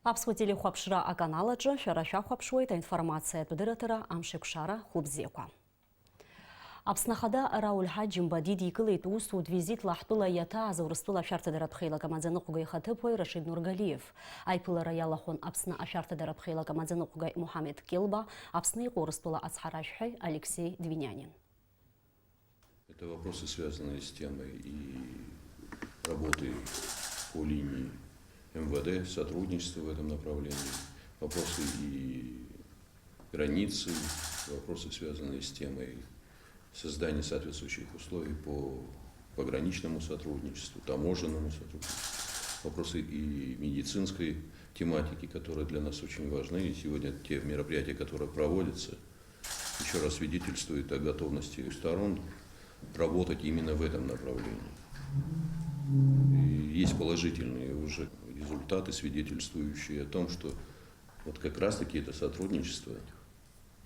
Аԥсуа телехәаԥшра аканалаҿы шәара шәахәаԥшуеит аинформациатә дырраҭара амшеиқәшара хәлыбзиақәа. Аԥсны Ахада Рауль Ҳаџьымба дидикылеит усутә визитла ҳтәыла иаҭааз Урыстәыла ашәарҭадаратә хеилак амаӡаныҟәгаҩ ихаҭыԥуаҩ Рашид Нургалиев. Аиԥылара иалахәын Аԥсны ашәарҭадаратә хеилак амаӡаныҟәгаҩ Мухамед Келба, Аԥсны иҟоу Урыстәыла ацҳаражәҳәаҩ Алексей Двинянин. Это вопросы, связанные с темой и работы по линии МВД, сотрудничества в этом направлении, вопросы и границы, вопросы, связанные с темой создания соответствующих условий по пограничному сотрудничеству, таможенному сотрудничеству, вопросы и медицинской тематики, которые для нас очень важны. И сегодня те мероприятия, которые проводятся, еще раз свидетельствуют о готовности сторон работать именно в этом направлении. И есть положительные уже результаты, свидетельствующие о том, что вот как раз-таки это сотрудничество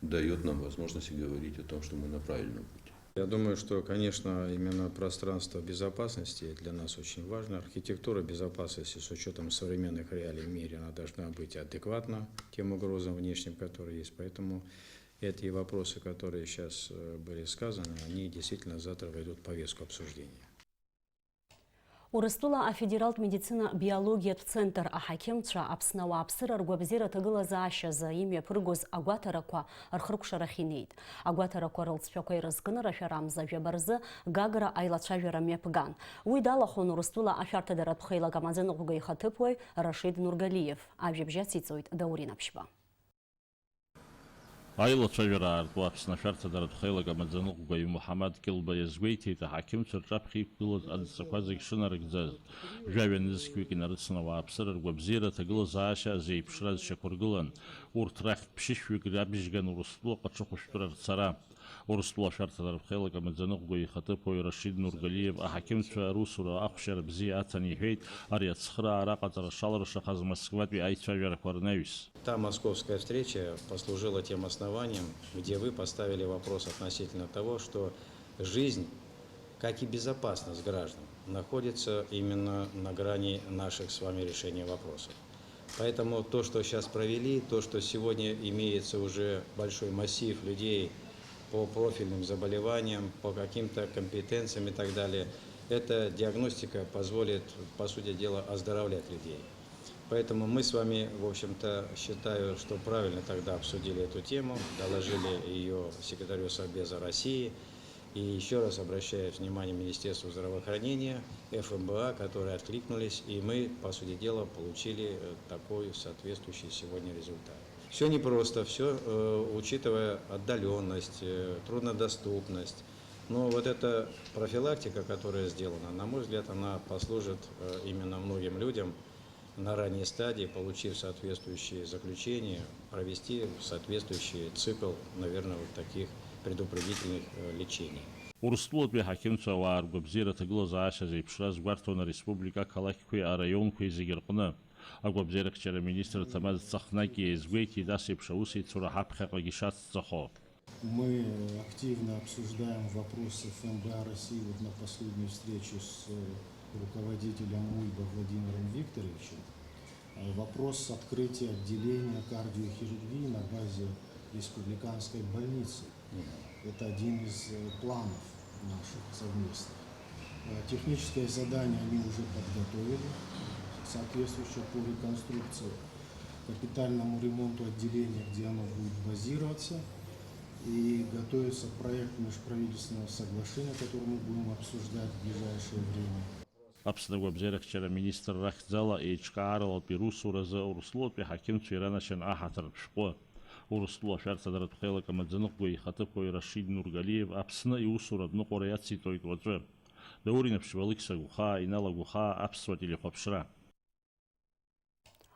дает нам возможность говорить о том, что мы на правильном пути. Я думаю, что, конечно, именно пространство безопасности для нас очень важно. Архитектура безопасности с учетом современных реалий в мире, она должна быть адекватна тем угрозам внешним, которые есть. Поэтому эти вопросы, которые сейчас были сказаны, они действительно завтра войдут в повестку обсуждения. Урыстәыла афедералтә медицина биологиатә центр аҳақьымцәа Аԥсны ауааԥсыра ргәабзиара ҭагылазаашьазы имҩаԥыргоз агәаҭарақәа рхыркәшарахь инеит. Агәаҭарақәа рылҵшәақәа ирызкын рашәарамза жәаба рзы Гагра аилацәажәара мҩаԥган. Уи далахәын Урыстәыла ашәарҭадаратә хеилак амаӡаныҟәгаҩ ихаҭыԥуаҩ Рашид Нургалиев. Ажәабжьы ациҵоит Даурин Аԥшьба. Аилацәажәара аарту Аԥсны ашәарҭадаратә хеилак амаӡаныҟәгаҩ Мухамед Келба иазгәеиҭеит аҳақьымцәа рҿаԥхьа иқәгылаз адҵақәа зегьы шынарыгӡаз. Жәаҩа нызқьҩык инарыцны ауааԥсыра ргәабзиара ҭагылазаашьа зеиԥшра зшьақәыргылан. Урҭ рахьтә ԥшьышәҩык рабжьган Урыстәылаҟа ҽыхәышәтәыра рцара. Урыстәыла ашәарҭадаратә хеилак амаӡаныҟәгаҩ ихаҭыԥуаҩ Рашид Нургалиев аҳақьымцәа русура ахәшьара бзиа аҭан иҳәеит ари ацхыраара аҟаҵара шаларшахаз Москватәи аицәажәарақәа рнаҩс. Та московская встреча послужила тем основанием, где вы поставили вопрос относительно того, что жизнь, как и безопасность граждан, находится именно на грани наших с вами решения вопросов. Поэтому то, что сейчас провели, то, что сегодня имеется уже большой массив людей по профильным заболеваниям, по каким-то компетенциям и так далее, эта диагностика позволит, по сути дела, оздоровлять людей. Поэтому мы с вами, в общем-то, считаю, что правильно тогда обсудили эту тему, доложили ее секретарю Совбеза России. И еще раз обращаюсь внимание Министерству здравоохранения, ФМБА, которые откликнулись, и мы, по сути дела, получили такой соответствующий сегодня результат. Все непросто, все учитывая отдаленность, труднодоступность. Но вот эта профилактика, которая сделана, на мой взгляд, она послужит именно многим людям на ранней стадии, получив соответствующие заключения, провести соответствующий цикл, наверное, вот таких предупредительных лечений. Урыстәылатәи аҳақьымцәа ауаа ргәабзиара ҭагылазаашьа зеиԥшра згәарҭон ареспублика ақалақьқәеи араионқәеи зегьы рҟны. Агәабзиарахьчара министр Ҭамаз Ҵахнаки иазгәеиҭеит ас еиԥш аусеицура ҳаԥхьаҟагьы ишацҵахо. Мы активно обсуждаем вопросы ФМБА России вот на последней встрече с руководителем УИБа Владимиром Викторовичем. Вопрос открытия отделения кардиохирургии на базе республиканской больницы. Это один из планов наших совместных. Техническое задание они уже подготовили, соответствующее по реконструкции, капитальному ремонту отделения, где оно будет базироваться. И готовится проект межправительственного соглашения, который мы будем обсуждать в ближайшее время. Аԥсны агәабзиарахьчара министр рахьӡала еиҿкааралатәи русуразы Урыстәылатәи аҳақьымцәа иранашьан аҳаҭыр шәҟәы. Урыстәыла ашәарҭадаратә хеилак амаӡаныҟәгаҩ ихаҭыԥуаҩ Рашид Нургалиев Аԥсны иусура дныҟәара иациҵоит уаҵәы. Даурин Аԥшьба, Алықьса Гәхаа, Инал Агәхаа, Аԥсуа телехәаԥшра.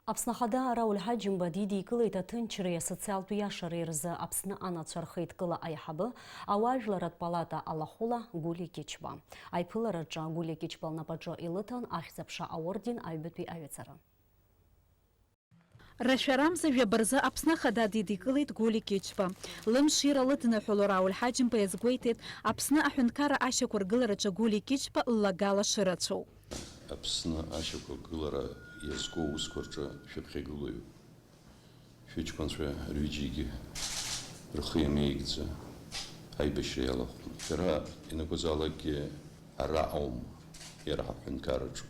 Аԥсны Ахада Рауль Ҳаџьымба дидикылеит аҭынчреи асоциалтә иашареи рзы Аԥсны анацәа рхеидкыла аиҳабы ауаажәларатә палата алахәыла Гулиа Кьычба. Аиԥылараҿы Гулиа Кьычба лнапаҿы илыҭан ахьӡ-аԥша аорден аҩбатәи аҩаӡара. Рашәарамза жәаба рзы Аԥсны Ахада дидикылеит Гулиа Кьычба. Лымшира лыдныҳәало Рауль Ҳаџьымба иазгәеиҭеит Аԥсны аҳәынҭқарра ашьақәыргылараҿы Гулиа Кьычба ллагала шырацәоу. Аԥсны ашьақәыргылара иазку аусқәа рҿы шәыԥхьагылоуп. Шәыҷкәынцәа рҩыџьегьы рхы иамеигӡа аибашьра иалахәын. Шәара ианакәызаалакгьы ара аума иара ҳаҳәынҭқарраҿы,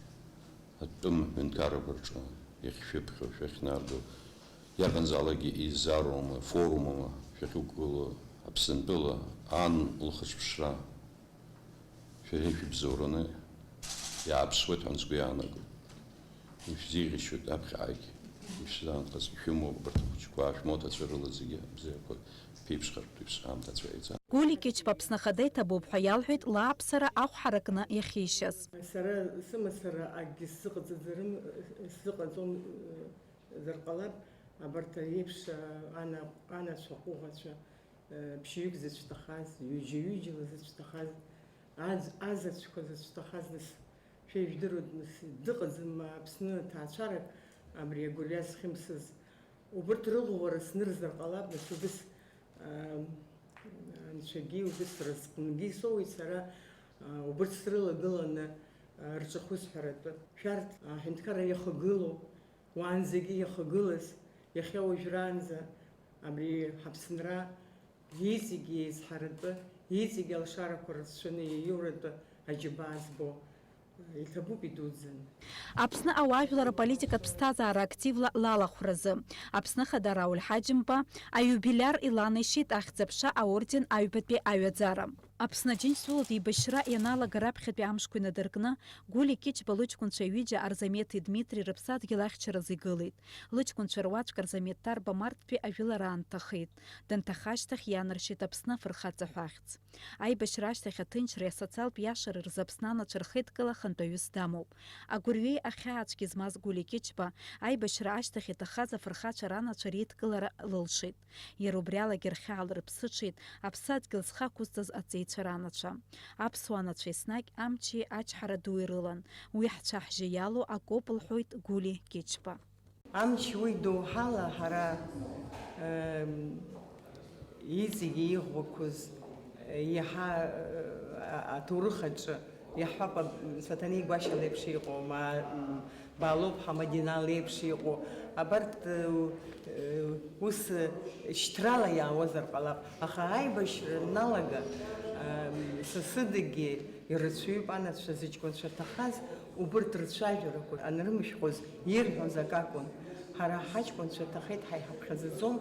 атәым ҳәынҭқаррақәа рҿы иахьшәыԥхьо, шәахьнарго, иарбанзаалакгьы еизароума, форумума шәахьықәгыло Аԥсынтәыла ан лхыҿԥшра шәара ишәыбзоураны иааԥсуеит ҳәа сгәы иаанагоит. Ишәзеиӷьашьоит аԥхьаагьы, ишәзаанхаз шәымоуп абарҭ ахәыҷқәа, шәмоҭацәа рыла зегьы бзиақәа шәеиԥшхартә ишәаамҭацәа еиҵа. Гули Кичпа Аԥсны Ахада иҭабуп ҳәа иалҳәеит лааԥсара ахә ҳаракны иахьишьыз. Сара сымацара акгьы сзыҟаҵом зар ҟалап, абарҭ еиԥш анацәа, аҟәыӷацәа, ԥшьҩык зыцәҭахаз, ҩыџьа-ҩыџьала зыцәҭахаз, азаҵәқәа зыцәҭахаз, шәеижәдыруеит, дыҟаӡам Аԥсны ҭаацәарак абри агәырҩа зхьымсыз. Убырҭ рыӷәӷәара снырзар ҟалап, убыс анцәагьы, убыс разҟнгьы соуит сара убырҭ срылагыланы рҿахәысҳәаратәы. Шәарҭ аҳәынҭқарра иахагылоу, уаанӡагьы иахагылаз, иахьа уажәраанӡа абри ҳаԥсынра иҵегьы еизҳаратәы, иҵегьы алшарақәа рацәаны иаиуратәы аџьабаа збо иҭабуп идуӡӡаны. Аԥсны ауаажәлар аполитикатә ԥсҭазаара активла лалахәразы Аԥсны Ахада Рауль Ҳаџьымба аиубиляр иланашьеит ахьӡ-аԥша аорден аҩбатәи аҩаӡара. Аԥсны Аџьынџьтәылатә еибашьра ианалага раԥхьатәи амшқәа инадыркны Гули Кичпа лыҷкәынцәа ҩыџьа Арзамеҭи Дмитри рыԥсадгьыл ахьчаразы игылеит. Лыҷкәынцәа руаӡәк Арзамеҭ Тарба марттәи ажәылара аанҭахеит. Данҭаха ашьҭахь иаанаршьеит Аԥсны афырхаҵа ҳәа ахьӡ. Аибашьра ашьҭахь аҭынчреи асоциалтә иашареи рзы Аԥсны анацәа рхеидкыла хантәаҩыс дамоуп. Агәырҩеи ахьаацәгьа змаз Гули Кичпа аибашьра ашьҭахь иҭахаз афырхацәа ранацәа реидкылара лылшеит. Иара убриалагьы рхьаала рыԥсыҽеит аԥсадгьыл зхақәызҵаз аҵеицәа ранацәа. Аԥсуаа нацәа еснагь амчи ачҳара ду ирылан. Уи ҳцәаҳжьы иалоу акоуп лҳәоит Гули Кичпа. Амч уи доуҳала ҳара иҵегьы иӷәақәоз иаҳа аҭоурых аҿы иаҳҳәап Саҭанеи Гәашьа леиԥш иҟоу, Баалоԥҳа Мадина леиԥш иҟоу, абарҭ ус шьҭрала иаауазар ҟалап, аха аибашьра налага сасыдагьы ирацәаҩуп анацәа зыҷкәынцәа ҭахаз, убырҭ рцәажәарақәа анрымышәхоз ирҳәоз ак акәын. Ҳара ҳаҷкәынцәа ҭахеит, ҳаиҳаԥхьаӡаӡом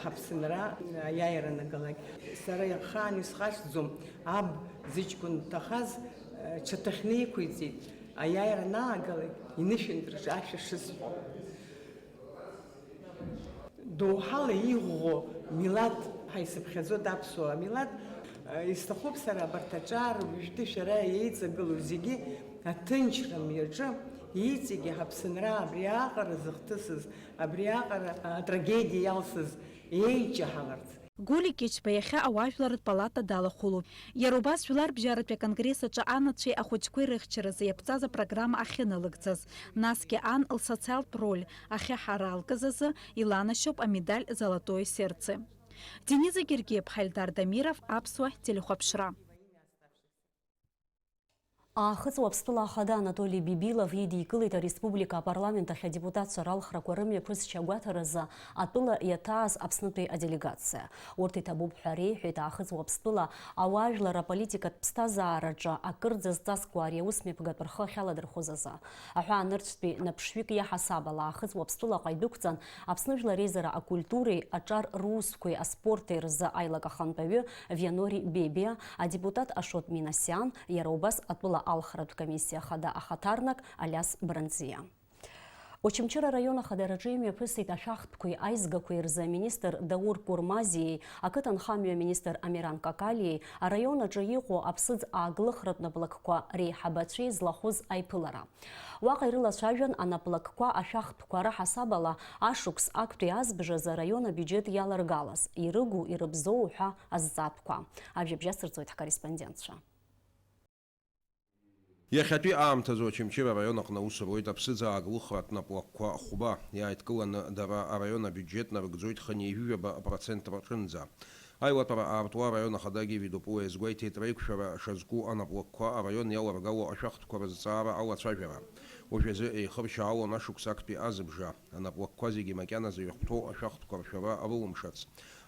ҳаԥсынра аиааира анагалак. Сара иахаан исхашҭӡом, аб зыҷкәын ҭахаз ҽаҭахьны иқәиҵеит, аиааира анаагалак инышәынтраҿ ашәа шысҳәо. Доуҳала иӷәӷәо милаҭ ҳаисыԥхьаӡоит аԥсуа милаҭ, исҭахуп сара абарҭ аҿар уажәтәи шәара еиҵагылоу зегьы аҭынчра мҩаҿы иҵегьы ҳаԥсынра абри аҟара зыхҭысыз, абри аҟара атрагедиа иалсыз еиҷаҳаларц. Гули Кичпа иахьа ауаажәларатә палата далахәылоуп. Иара убас жәларбжьаратәи аконгресс аҿы анацәеи ахәыҷқәеи рыхьчаразы иаԥҵаз апрограмма ахьыналыгӡаз, насгьы ан лсоциалтә роль ахьаҳаралкыз азы иланашьоуп амедаль «Золотое сердце». Дениза Гергиев, Хальдар Дамиров, Аԥсуа телехәаԥшра. Ахыҵуа Аԥстәыла Ахада Анатолий Бибилов идикылеит ареспублика апарламент ахь адепутатцәа ралхрақәа рымҩаԥысшьа агәаҭаразы атәыла иаҭааз Аԥснытәи аделегациа. Урҭ иҭабуп ҳәа реиҳәеит Ахыҵуа Аԥстәыла ауаажәлар аполитикатә ԥсҭазаараҿы акырӡа зҵазкуа ари аусмҩаԥгатә рхы ахьаладырхәыз азы. Аҳәаанырцәтәи наԥшҩык иаҳасабала Ахыҵуа Аԥстәылаҟа идәықәҵан Аԥсны жәлар реизара акультуреи, аҿар русқәеи, аспорти рзы аилак ахантәаҩы Вианори Бебиа, адепутат Ашот Минасиан, иара убас атәыла алхратә комиссиа Ахада ахаҭарнак Алиас Бранӡиа. Очамчыра район ахадараҿы имҩаԥысит ашәахтәқәеи аизгақәеи рзы аминистр Даур Курмазиеи, ақыҭанхамҩа аминистр Амиран Какалиеи, араион аҿы иҟоу аԥсыӡ ааглыхратә наплакқәа реиҳабацәеи злахәыз аиԥылара. Уаҟа ирылацәажәан анаплакқәа ашәахтәқәа раҳасабала ашықәс актәи азбжаз араион абиуџьет иаларгалаз, ирыгу ирыбзоу ҳәа азҵаатәқәа. Абжьабжьа сырҵоит ҳкорреспондентцәа. Иахьатәи аамҭазы Очамчыра араион аҟны аус руеит аԥсыӡ ааглыхратә наплакқәа хәба иааидкыланы дара араион абиуџьет нарыгӡоит %50% рҿынӡа. Аилатәара аартуа араион Ахада Гиви Дупуа иазгәеиҭеит реиқәшәара шазку анаплакқәа араион иаларгало ашәахтәқәа рызҵаара алацәажәара. Уажәазы еихыршьаауан ашықәс актәи азыбжа, анаплакқәа зегьы макьаназы иахәҭоу ашәахтәқәа ршәара арылымшац.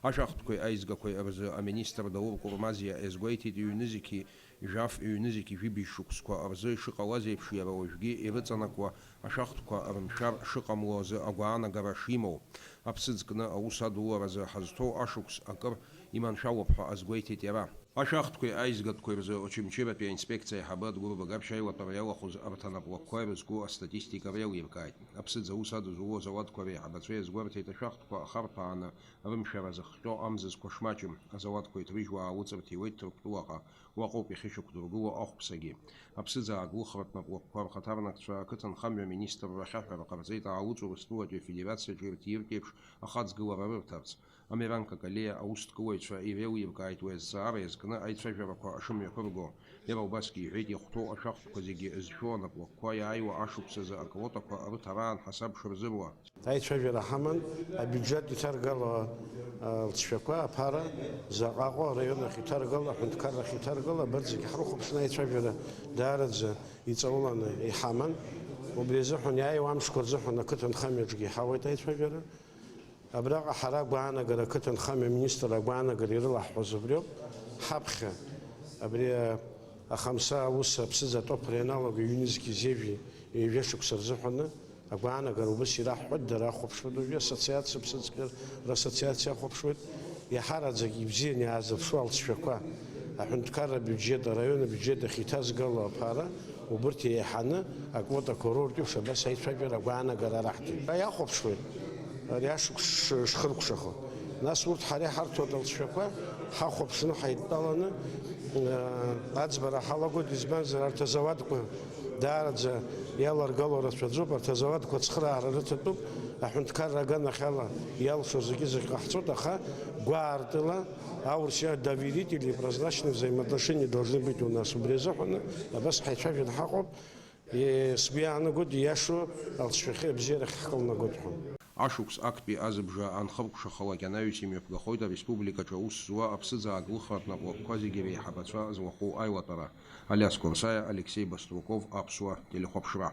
Ашәахтәқәеи аизгақәеи рзы аминистр Даур Курмазиа иазгәеиҭеит иҩнызқьи жәаф иҩнызқьи жәибжь шықәсқәа рзы ишыҟалаз еиԥш иара уажәгьы ирыҵанакуа ашәахтәқәа рымшәар шыҟамло азы агәаанагара шимоу. Аԥсыӡ кны аус адууразы ҳазҭоу ашықәс акыр иманшәалоуп ҳәа азгәеиҭеит иара. Ашәахтәқәеи аизгатәқәеи рзы Очамчыратәи аинспекциа аиҳабы Дгәырбага аилатәара иалахәыз арҭ анаплакқәа ирызку астатистика реилиркааит. Аԥсыӡ аус адызуло азауадқәа реиҳабацәа иазгәарҭеит ашәахтәқәа ахарҭәааны рымшәара зыхҟьо амзызқәа шмаҷым. Азауадқәа иҭрыжьуа аауҵырҭиуеит Ҭырқәтәылаҟа, уаҟоуп иахьышьақәдыргыло ахәԥсагьы. Аԥсыӡ аагәылхратә наплакқәа рхаҭарнакцәа ақыҭанхамҩа министрра ахьаҳәара ҟарҵеит Аалыҵ Урыстәылатәи Афедерациаҿы ирҭиртә еиԥш ахаҵгылара рырҭарц. Амеранка Калея аус ҭгылаҩцәа иреилиркааит уи азҵаара иазкны аицәажәарақәа шымҩаԥырго. Иара убасгьы иҳәеит иахәҭоу ашәахтәқәа зегьы зшәо анаплакқәа иааиуа ашықәсазы аквотақәа рыҭараан ҳасаб шырзыруа. Аицәажәара ҳаман, абиуџьет иҭаргало лҵшәақәа аԥара заҟаҟо араионахь иҭаргало, аҳәынҭқаррахь иҭаргало, абарҭ зегьы ҳрыхәаԥшны аицәажәара даараӡа иҵауланы иҳаман. Убри азыҳәан иааиуа амшқәа рзыҳәан ақыҭанхамҩаҿгьы иҳауеит аицәажәара. Абраҟа ҳара агәаанагара ақыҭанхамҩа аминистр агәаанагара ирылаҳҳәоз убриоуп. Ҳаԥхьа абри ахамса аус аԥсыӡ атопра ианалого иҩнызқьи зежәи ҩажәа-шықәса рзыҳәаны агәаанагара убас ираҳҳәоит, дара ахәаԥшуеит, уажәы асоциациа ԥсыӡкыр расоциациа ахәаԥшуеит. Иаҳараӡак ибзианы иаазыԥшу алҵшәақәа аҳәынҭқарра бюџьет, араион абиуџьет ахь иҭазгало аԥара убырҭ еиҳаны аквотақәа руртә еиԥш абас аицәажәара агәаанагара раҳҭоит. Иахәаԥшуеит ари ашықәс шхыркәшахо. Нас урҭ ҳара иҳарҭоит алҵшәақәа ҳахәаԥшны ҳаидтәаланы аӡбара ҳалагоит, избанзар арҭ азауадқәа даараӡа иаларгало рацәаӡоуп, арҭ азауадқәа цхыраара рыҭатәуп, аҳәынҭқарра аганахь ала иалшо зегьы ҟаҳҵоит, аха гәаартыла аурсиа доверительные и прозрачные взаимоотношения должны быть у нас. Убри азыҳәаны абас ҳаицәажәаны ҳаҟоуп, сгәы иаанагоит ииашоу алҵшәахьы абзиарахь ҳкылнагоит ҳәа. Ашықәс актәи азыбжа анхыркәшахалак ианаҩс имҩаԥгахоит ареспубликаҿы аус зуа аԥсыӡ аагылхратә наплакқәа зегьы реиҳабацәа злахәу аилатәара. Алиас Курсаиа, Алексей Баструков, Аԥсуа телехәаԥшра.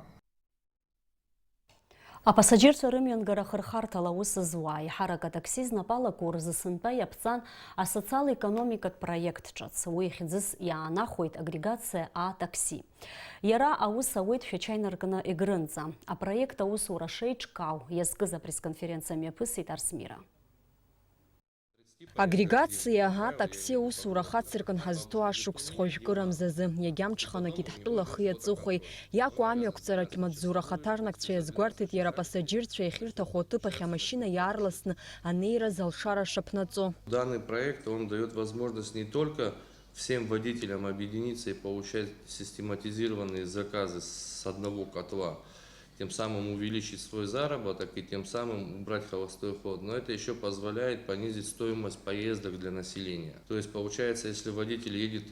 Апассаџьырцәа рымҩангара хырхарҭала аус зуа аиҳарак атакси знапалақәоу рзы сынтәа иаԥҵан асоциал-економикатә проект ҿыц. Уи хьӡыс иаанахәеит агрегациа А-такси. Иара аус ауеит шәачаинаркны егрынӡа. Апроект аусура шеиҿкаау иазкыз апресс-конференциа мҩаԥысит Арсмира. Агрегациа А-такси аусура хацыркын ҳазҭоу ашықәс хәажәкырамзазы иагьамҽханакит ҳтәыла хи аҵыхәеи иакәу амҩақәҵаратә маҵзура ахаҭарнакцәа иазгәарҭеит иара апассаџьырцәа иахьырҭаху аҭыԥ ахь амашьына иаарласны анеираз алшара шаԥнаҵо. Данный проект, он дает возможность не только всем водителям объединиться и получать систематизированные заказы с одного котла, тем самым увеличить свой заработок и тем самым убрать холостой ход. Но это еще позволяет понизить стоимость поездок для населения. То есть получается, если водитель едет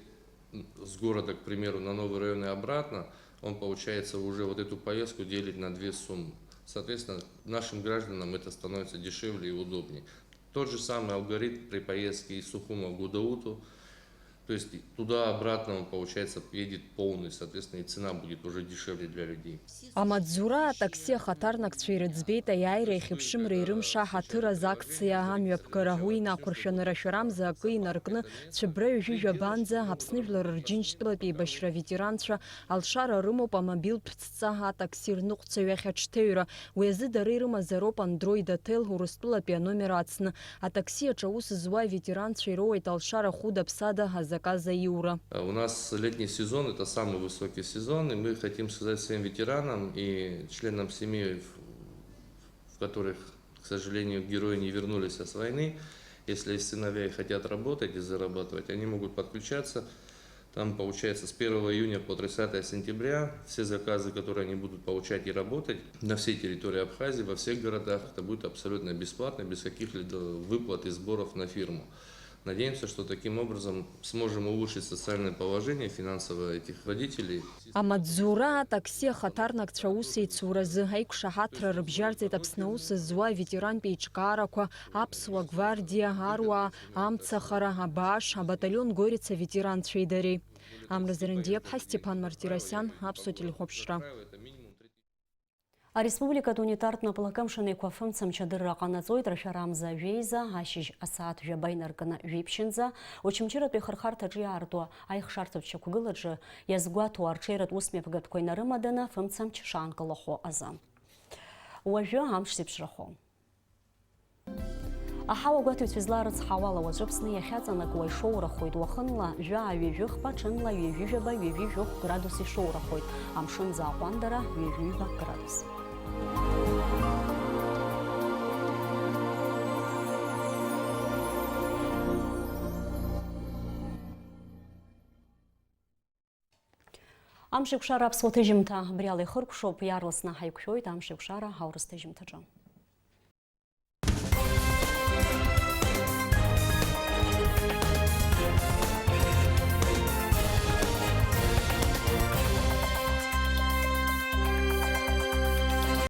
с города, к примеру, на Новый район и обратно, он, получается, уже вот эту поездку делит на две суммы. Соответственно, нашим гражданам это становится дешевле и удобнее. Тот же самый алгоритм при поездке из Сухума в Гудауту. То есть туда-обратно он, получается, едет полный, соответственно, и цена будет уже дешевле для людей. Амаҵзура атакси ахаҭарнакцәа ирыӡбеит аиааира ихьыԥшымра ирымша ҳаҭыраз акциа амҩаԥгара уи инақәыршәаны рашәарамза акы инаркны цәыббра-ҩажәижәабанӡа Аԥсны Жәлар Рџьынџьтәылатәи еибашьра аветеранцәа алшара рымоуп амобилтә ҵәца атакси рныҟәцаҩ ахь аҽҭыҩра. Уи азы дара ирымазароуп Android Hotel Урыстәылатәи аномер ацны. Атакси аҿы аус зуа аветеранцәа ироуеит алшара хәыда-ԥсада заказа Юра. У нас летний сезон, это самый высокий сезон, и мы хотим сказать своим ветеранам и членам семьи, в которых, к сожалению, герои не вернулись с войны, если есть сыновья и хотят работать и зарабатывать, они могут подключаться. Там, получается, с 1 июня по 30 сентября все заказы, которые они будут получать и работать на всей территории Абхазии, во всех городах, это будет абсолютно бесплатно, без каких-либо выплат и сборов на фирму. Надеемся, что таким образом сможем улучшить социальное положение финансовое этих водителей. Амаҵзура атакси ахаҭарнакцәа аусеицуразы аиқәшаҳаҭра рыбжьарҵеит Аԥсны аус зуа аветерантәи еиҿкаарақәа Аԥсуа гвардиа, Аруаа, амцахара, абааш, абаталион Горица ветеранцәеи дареи. Амра Зарандиаԥҳа, Степан Мартиросиан, Аԥсуа телехәаԥшра. Ареспубликат унитартны пылакымшын екуафымцам чадырра қанаҵоит рашарамза вейза, ашиж асаат жабайнаргана вейпшинза, очимчират бехархар таджи артуа, айхшартов чакугыладжы, язгуату арчерат усмепгат койнарымадана фымцам чшанкалахо аза. Уажы амшсипшрахо. Ахауа гуату цвизларыц хавала уаджыпсны яхяцанак уайшоурахойт уахынла жа вежух пачынла вежужаба вежух градусы шоурахойт, амшын за ахуандара вежуба градус. Амшикшара псоты жимта брялы хыркшоп ярлысна хайкшойт амшикшара хаурысты жимтаджан.